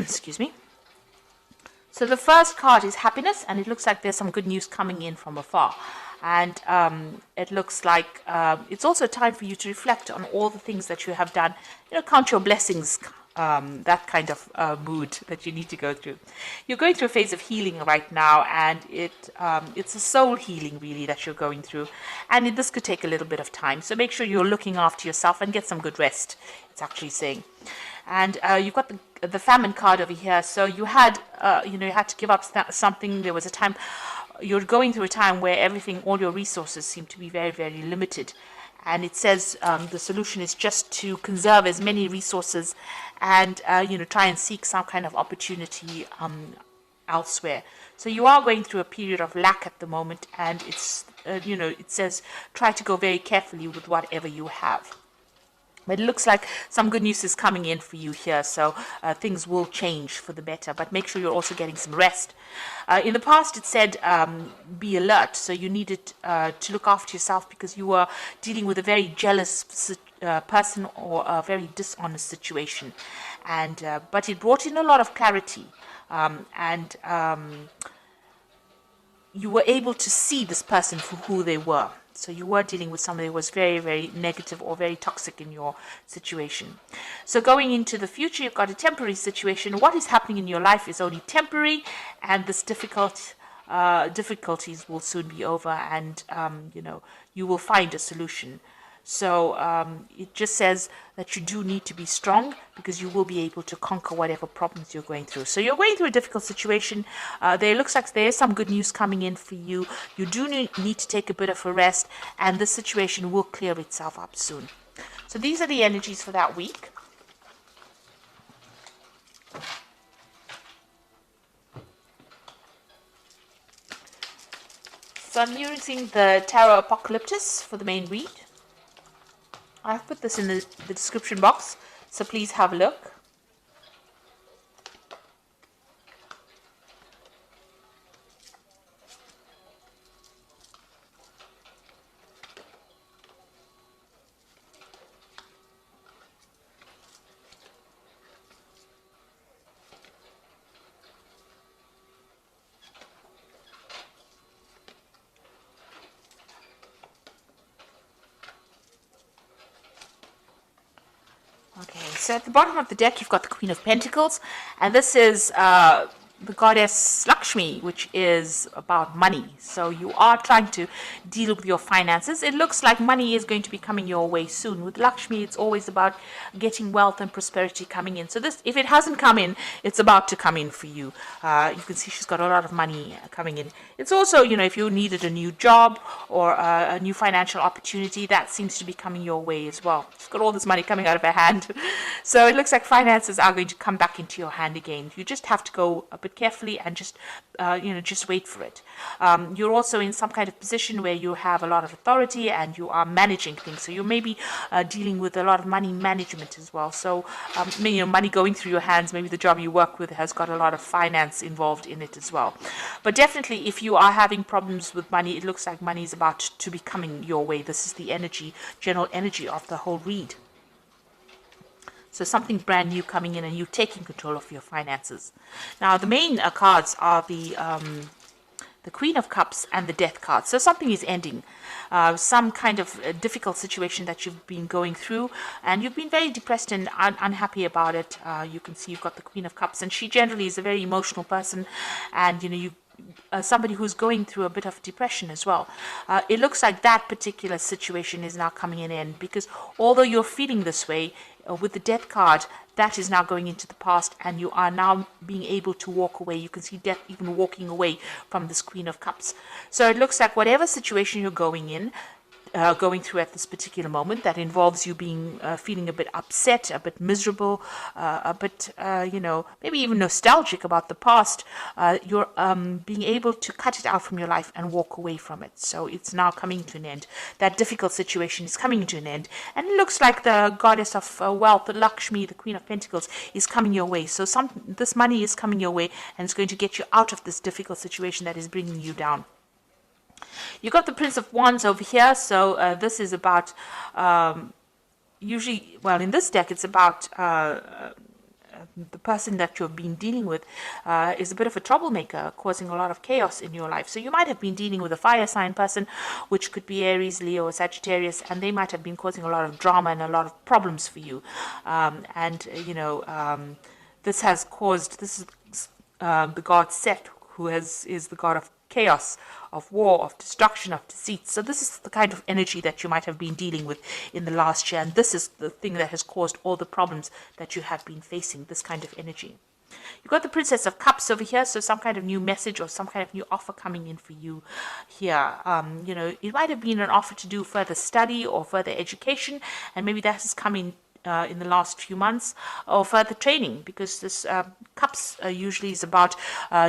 Excuse me. So the first card is happiness, and it looks like there's some good news coming in from afar. And it looks like it's also time for you to reflect on all the things that you have done. Count your blessings, that kind of mood that you need to go through. You're going through a phase of healing right now, and it's a soul healing really that you're going through. And this could take a little bit of time. So make sure you're looking after yourself and get some good rest, it's actually saying. And you've got the famine card over here. So you had, you had to give up something. There was a time, you're going through a time where all your resources seem to be very, very limited. And it says the solution is just to conserve as many resources and, try and seek some kind of opportunity elsewhere. So you are going through a period of lack at the moment. And it's, it says try to go very carefully with whatever you have. But it looks like some good news is coming in for you here, so things will change for the better. But make sure you're also getting some rest. In the past, it said be alert, so you needed to look after yourself because you were dealing with a very jealous person or a very dishonest situation. And but it brought in a lot of clarity, and you were able to see this person for who they were. So you were dealing with somebody who was very, very negative or very toxic in your situation. So going into the future, you've got a temporary situation. What is happening in your life is only temporary, and this difficulties will soon be over, and you will find a solution. So it just says that you do need to be strong because you will be able to conquer whatever problems you're going through. So you're going through a difficult situation. There looks like there is some good news coming in for you. You do need to take a bit of a rest, and the situation will clear itself up soon. So these are the energies for that week. So I'm using the Tarot Apocalyptus for the main read. I've put this in the description box, so please have a look. Okay, so at the bottom of the deck, you've got the Queen of Pentacles, and this is the goddess Lakshmi, which is about money. So you are trying to deal with your finances. It looks like money is going to be coming your way soon. With Lakshmi, it's always about getting wealth and prosperity coming in. So this, if it hasn't come in, it's about to come in for you. You can see she's got a lot of money coming in. It's also, if you needed a new job or a new financial opportunity, that seems to be coming your way as well. She's got all this money coming out of her hand. So it looks like finances are going to come back into your hand again. You just have to go a bit carefully and just wait for it. You're also in some kind of position where you have a lot of authority and you are managing things. So you may be dealing with a lot of money management as well. So money going through your hands. Maybe the job you work with has got a lot of finance involved in it as well. But definitely, if you are having problems with money, it looks like money is about to be coming your way. This is the general energy of the whole read. So something brand new coming in and you taking control of your finances. Now, the main cards are the Queen of Cups and the Death card. So something is ending. Some kind of difficult situation that you've been going through, and you've been very depressed and unhappy about it. You can see you've got the Queen of Cups, and she generally is a very emotional person, and somebody who's going through a bit of depression as well. It looks like that particular situation is now coming in end, because although you're feeling this way, with the Death card, that is now going into the past, and you are now being able to walk away. You can see Death even walking away from this Queen of Cups. So it looks like whatever situation you're going through at this particular moment, that involves you being feeling a bit upset, a bit miserable, a bit maybe even nostalgic about the past, you're being able to cut it out from your life and walk away from it. So it's now coming to an end. That difficult situation is coming to an end, and it looks like the goddess of wealth, the Lakshmi, the Queen of Pentacles, is coming your way. So this money is coming your way, and it's going to get you out of this difficult situation that is bringing you down. You got the Prince of Wands over here, so this is about, in this deck, it's about the person that you've been dealing with is a bit of a troublemaker, causing a lot of chaos in your life. So you might have been dealing with a fire sign person, which could be Aries, Leo, or Sagittarius, and they might have been causing a lot of drama and a lot of problems for you. This has caused, this is the god Set, who is the god of chaos, of war, of destruction, of deceit. So this is the kind of energy that you might have been dealing with in the last year, and this is the thing that has caused all the problems that you have been facing, this kind of energy. You've got the Princess of Cups over here, so some kind of new message or some kind of new offer coming in for you here. It might have been an offer to do further study or further education, and maybe that has come in the last few months, or further training, because this cups usually is about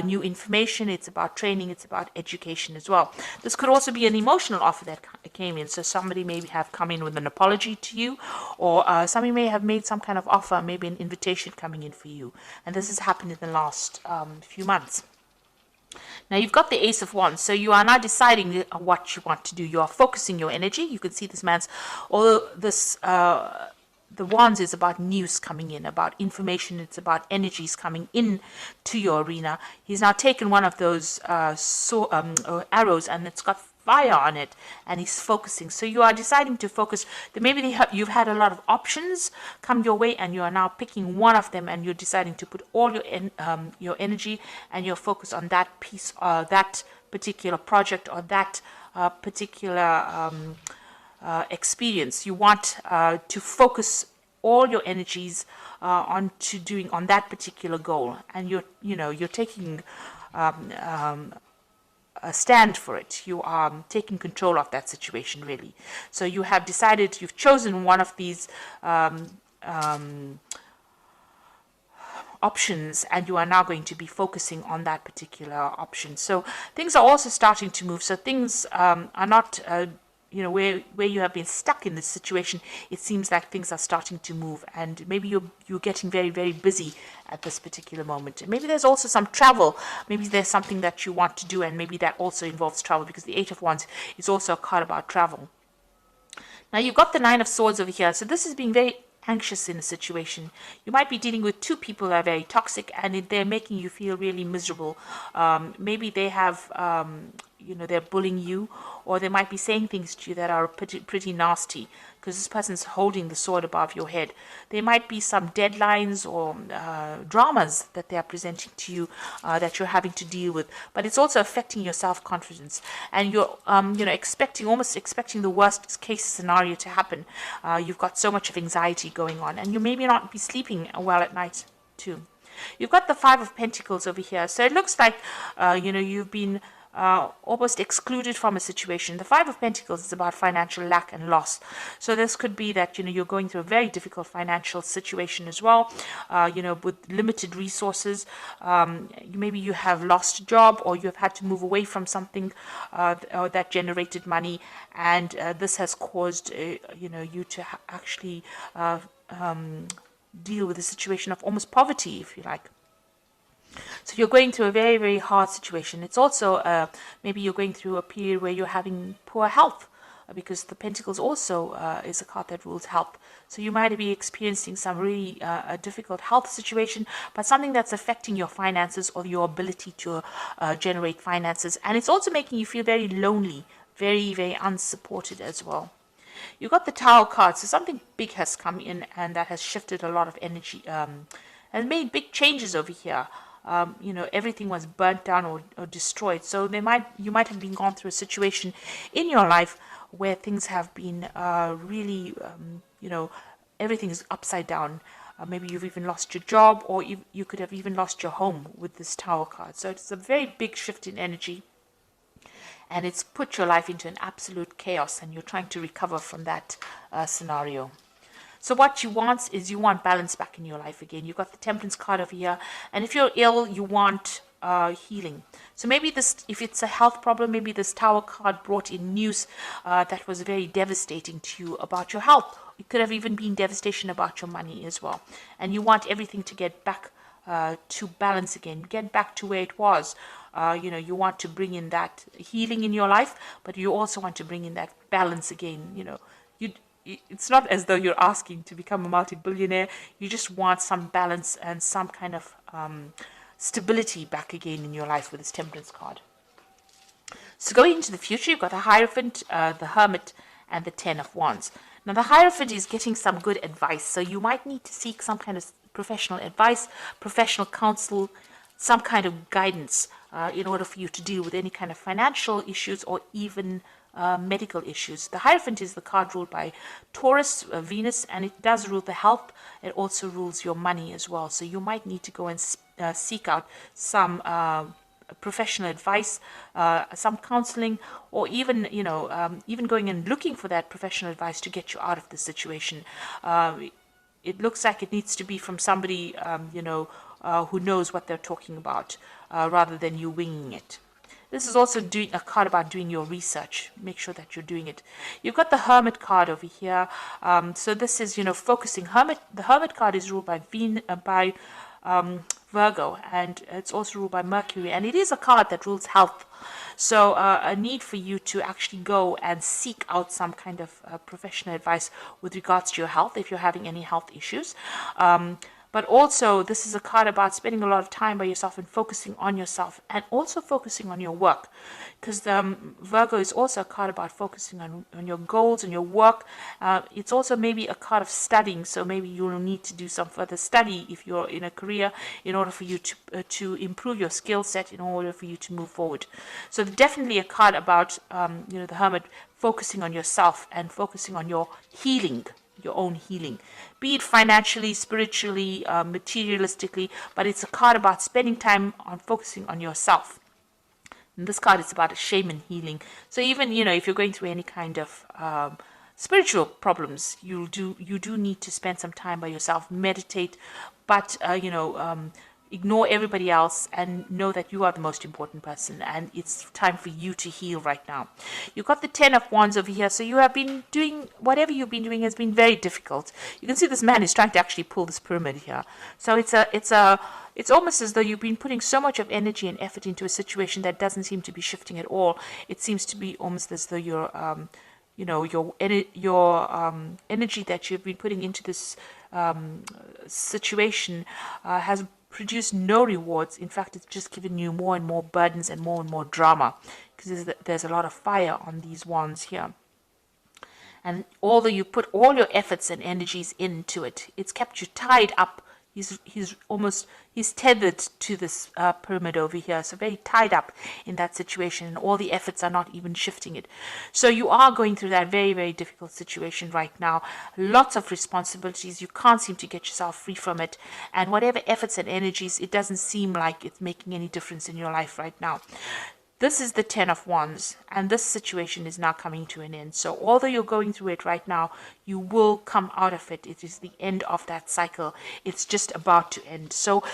new information, it's about training, it's about education as well. This could also be an emotional offer that came in, so somebody may have come in with an apology to you, or somebody may have made some kind of offer, maybe an invitation coming in for you, and this has happened in the last few months. Now you've got the Ace of Wands, so you are now deciding what you want to do. You are focusing your energy. You can see this man's, although this the Wands is about news coming in, about information, it's about energies coming in to your arena. He's now taken one of those arrows, and it's got fire on it, and he's focusing. So you are deciding to focus. Maybe you've had a lot of options come your way, and you are now picking one of them, and you're deciding to put all your energy and your focus on that piece, that particular project, or that particular experience. You want to focus all your energies on that particular goal, and you're taking a stand for it. You are taking control of that situation, really. So you have decided, you've chosen one of these options, and you are now going to be focusing on that particular option. So things are also starting to move. So things are not where you have been stuck in this situation. It seems like things are starting to move, and maybe you're getting very, very busy at this particular moment. And maybe there's also some travel. Maybe there's something that you want to do, and maybe that also involves travel, because the Eight of Wands is also a card about travel. Now you've got the Nine of Swords over here. So this is being very anxious in a situation. You might be dealing with two people that are very toxic, and they're making you feel really miserable. Maybe they have they're bullying you, or they might be saying things to you that are pretty nasty, because this person's holding the sword above your head. There might be some deadlines or dramas that they are presenting to you that you're having to deal with, but it's also affecting your self-confidence, and you're almost expecting the worst case scenario to happen. You've got so much of anxiety going on, and you maybe not be sleeping well at night too. You've got the Five of Pentacles over here, so it looks like you've been almost excluded from a situation. The Five of Pentacles is about financial lack and loss. So this could be that you're going through a very difficult financial situation as well, with limited resources. Maybe you have lost a job, or you have had to move away from something that generated money, and this has caused you to actually deal with a situation of almost poverty, if you like. So you're going through a very, very hard situation. It's also maybe you're going through a period where you're having poor health, because the Pentacles also is a card that rules health. So you might be experiencing some really a difficult health situation, but something that's affecting your finances or your ability to generate finances. And it's also making you feel very lonely, very, very unsupported as well. You've got the Tower card, so something big has come in, and that has shifted a lot of energy, and made big changes over here. Everything was burnt down or destroyed. So you might have been gone through a situation in your life where things have been really, everything is upside down. Maybe you've even lost your job, or you could have even lost your home with this Tower card. So it's a very big shift in energy, and it's put your life into an absolute chaos, and you're trying to recover from that scenario. So what you want is balance back in your life again. You've got the Temperance card over here, and if you're ill, you want healing. So maybe if it's a health problem, maybe this Tower card brought in news that was very devastating to you about your health. It could have even been devastation about your money as well, and you want everything to get back to balance again, get back to where it was. You want to bring in that healing in your life, but you also want to bring in that balance again. it's not as though you're asking to become a multi-billionaire. You just want some balance and some kind of stability back again in your life with this Temperance card. So going into the future, you've got the Hierophant, the Hermit, and the Ten of Wands. Now the Hierophant is getting some good advice, so you might need to seek some kind of professional advice, professional counsel, some kind of guidance in order for you to deal with any kind of financial issues or even medical issues. The Hierophant is the card ruled by Taurus, Venus, and it does rule the health. It also rules your money as well. So you might need to go and seek out some professional advice, some counseling, or even even going and looking for that professional advice to get you out of the situation. It looks like it needs to be from somebody who knows what they're talking about, rather than you winging it. This is also doing a card about doing your research. Make sure that you're doing it. You've got the Hermit card over here. So this is, focusing. The Hermit card is ruled by Virgo, and it's also ruled by Mercury, and it is a card that rules health. So a need for you to actually go and seek out some kind of professional advice with regards to your health if you're having any health issues. But also, this is a card about spending a lot of time by yourself and focusing on yourself, and also focusing on your work. Because Virgo is also a card about focusing on your goals and your work. It's also maybe a card of studying, so maybe you'll need to do some further study if you're in a career in order for you to improve your skill set, in order for you to move forward. So definitely a card about, the Hermit focusing on yourself and focusing on your healing, your own healing, be it financially, spiritually, materialistically, but it's a card about spending time on focusing on yourself. And this card is about a shaman healing. So even, if you're going through any kind of spiritual problems, you do need to spend some time by yourself, meditate, but, ignore everybody else and know that you are the most important person, and it's time for you to heal right now. You've got the Ten of Wands over here, so you have been doing, whatever you've been doing has been very difficult. You can see this man is trying to actually pull this pyramid here. So it's almost as though you've been putting so much of energy and effort into a situation that doesn't seem to be shifting at all. It seems to be almost as though your energy that you've been putting into this situation has produced no rewards. In fact, it's just given you more and more burdens and more drama, because there's a lot of fire on these wands here. And although you put all your efforts and energies into it, it's kept you tied up. He's tethered to this pyramid over here, so very tied up in that situation, and all the efforts are not even shifting it. So you are going through that very, very difficult situation right now. Lots of responsibilities. You can't seem to get yourself free from it, and whatever efforts and energies, it doesn't seem like it's making any difference in your life right now. This is the Ten of Wands, and this situation is now coming to an end. So although you're going through it right now, you will come out of it. It is the end of that cycle. It's just about to end. So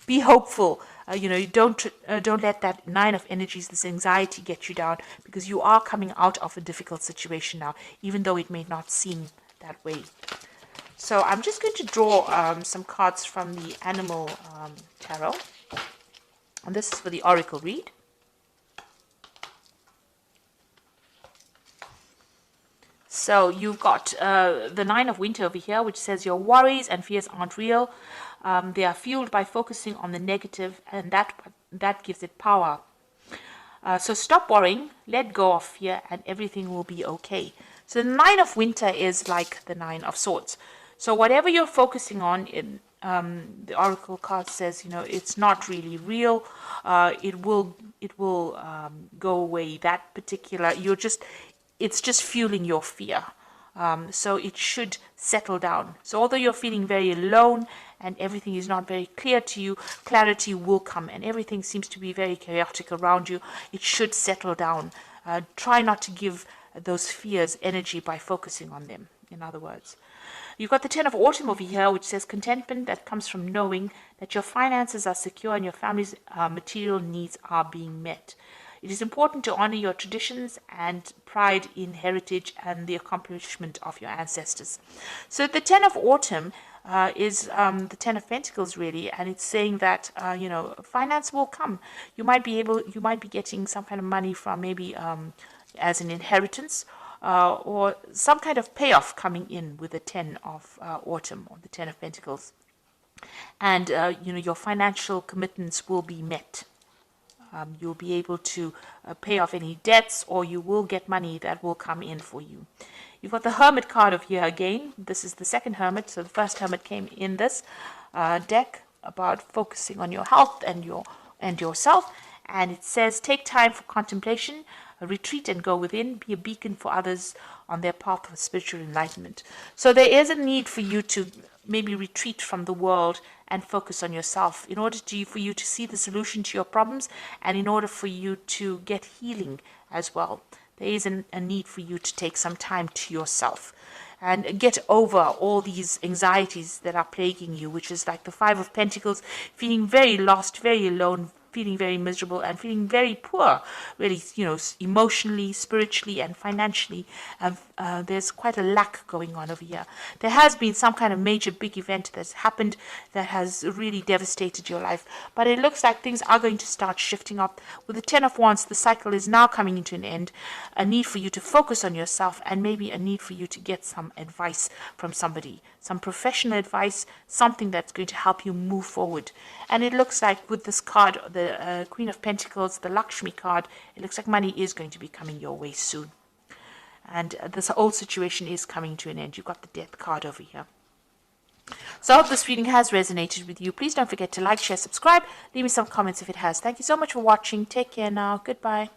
be hopeful. Don't let that Nine of Energies, this anxiety, get you down, because you are coming out of a difficult situation now, even though it may not seem that way. So I'm just going to draw some cards from the Animal Tarot. And this is for the Oracle read. So you've got the Nine of Winter over here, which says your worries and fears aren't real. They are fueled by focusing on the negative, and that gives it power. So stop worrying, let go of fear, and everything will be okay. So the Nine of Winter is like the Nine of Swords. So whatever you're focusing on, the Oracle card says, it's not really real. It will go away. That particular, it's just fueling your fear. So it should settle down. So although you're feeling very alone and everything is not very clear to you, clarity will come, and everything seems to be very chaotic around you. It should settle down. Try not to give those fears energy by focusing on them, in other words. You've got the Ten of Autumn over here, which says contentment that comes from knowing that your finances are secure and your family's material needs are being met. It is important to honor your traditions and pride in heritage and the accomplishment of your ancestors. So the Ten of Autumn is the Ten of Pentacles, really, and it's saying that finance will come. You might be getting some kind of money from maybe as an inheritance. or some kind of payoff coming in with the 10 of autumn, or the 10 of Pentacles. And, your financial commitments will be met. You'll be able to pay off any debts, or you will get money that will come in for you. You've got the Hermit card of here again. This is the second Hermit. So the first Hermit came in this deck about focusing on your health and yourself. And it says, take time for contemplation, retreat and go within, be a beacon for others on their path of spiritual enlightenment. So there is a need for you to maybe retreat from the world and focus on yourself in order for you to see the solution to your problems, and in order for you to get healing as well. There is a need for you to take some time to yourself and get over all these anxieties that are plaguing you, which is like the Five of Pentacles, feeling very lost, very alone, feeling very miserable, and feeling very poor, really, emotionally, spiritually, and financially. There's quite a lack going on over here. There has been some kind of major big event that's happened that has really devastated your life, but it looks like things are going to start shifting up. With the 10 of Wands, the cycle is now coming into an end. A need for you to focus on yourself, and maybe a need for you to get some advice from somebody, some professional advice, something that's going to help you move forward. And it looks like with this card, the Queen of Pentacles, the Lakshmi card, it looks like money is going to be coming your way soon. And this whole situation is coming to an end. You've got the Death card over here. So I hope this reading has resonated with you. Please don't forget to like, share, subscribe. Leave me some comments if it has. Thank you so much for watching. Take care now. Goodbye.